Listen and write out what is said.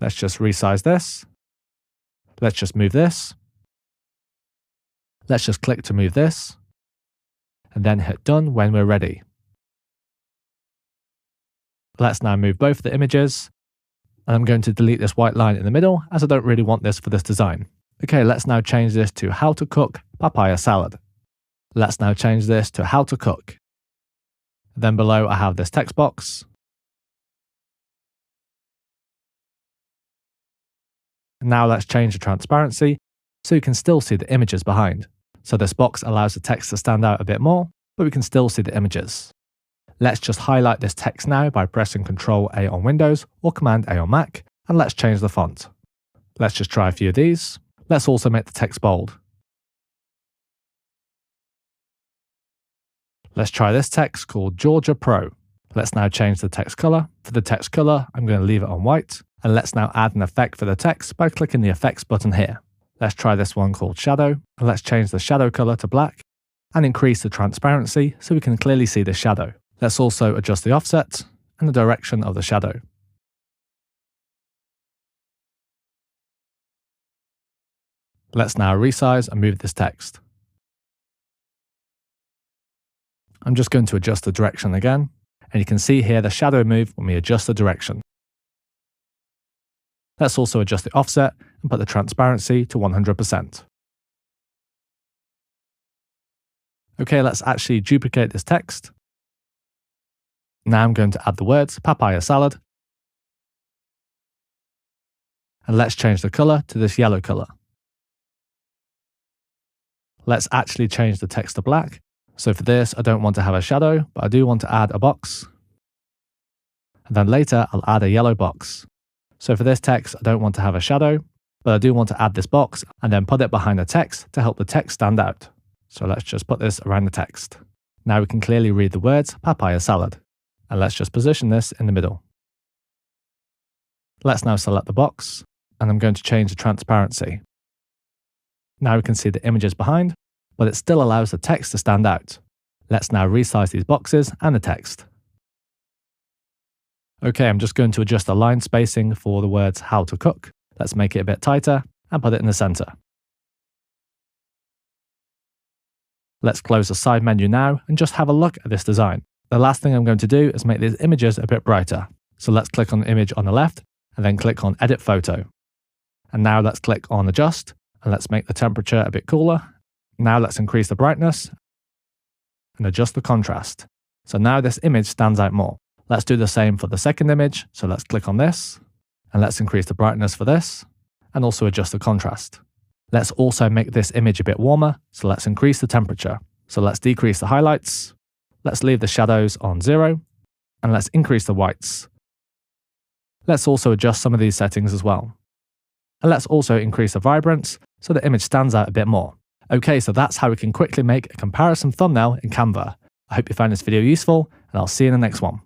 Let's just resize this. Let's just move this. Let's just click to move this. And then hit done when we're ready. Let's now move both the images. And I'm going to delete this white line in the middle as I don't really want this for this design. Okay, let's now change this to how to cook papaya salad. Let's now change this to how to cook. Then below I have this text box. Now let's change the transparency so you can still see the images behind. So this box allows the text to stand out a bit more, but we can still see the images. Let's just highlight this text now by pressing Ctrl A on Windows or Command A on Mac, and let's change the font. Let's just try a few of these. Let's also make the text bold. Let's try this text called Georgia Pro. Let's now change the text color. For the text color, I'm going to leave it on white. And let's now add an effect for the text by clicking the effects button here. Let's try this one called shadow. And let's change the shadow color to black and increase the transparency so we can clearly see the shadow. Let's also adjust the offset and the direction of the shadow. Let's now resize and move this text. I'm just going to adjust the direction again, and you can see here the shadow move when we adjust the direction. Let's also adjust the offset and put the transparency to 100%. Okay, let's actually duplicate this text. Now I'm going to add the words papaya salad. And let's change the color to this yellow color. Let's actually change the text to black. So for this, I don't want to have a shadow, but I do want to add a box. And then later, I'll add a yellow box. So for this text, I don't want to have a shadow, but I do want to add this box and then put it behind the text to help the text stand out. So let's just put this around the text. Now we can clearly read the words papaya salad. And let's just position this in the middle. Let's now select the box, and I'm going to change the transparency. Now we can see the images behind, but it still allows the text to stand out. Let's now resize these boxes and the text. Okay, I'm just going to adjust the line spacing for the words how to cook. Let's make it a bit tighter and put it in the center. Let's close the side menu now and just have a look at this design. The last thing I'm going to do is make these images a bit brighter. So let's click on the image on the left and then click on Edit Photo. And now let's click on Adjust and let's make the temperature a bit cooler. Now let's increase the brightness and adjust the contrast. So now this image stands out more. Let's do the same for the second image. So let's click on this and let's increase the brightness for this and also adjust the contrast. Let's also make this image a bit warmer. So let's increase the temperature. So let's decrease the highlights. Let's leave the shadows on 0 and let's increase the whites. Let's also adjust some of these settings as well. And let's also increase the vibrance so the image stands out a bit more. Okay, so that's how we can quickly make a comparison thumbnail in Canva. I hope you found this video useful, and I'll see you in the next one.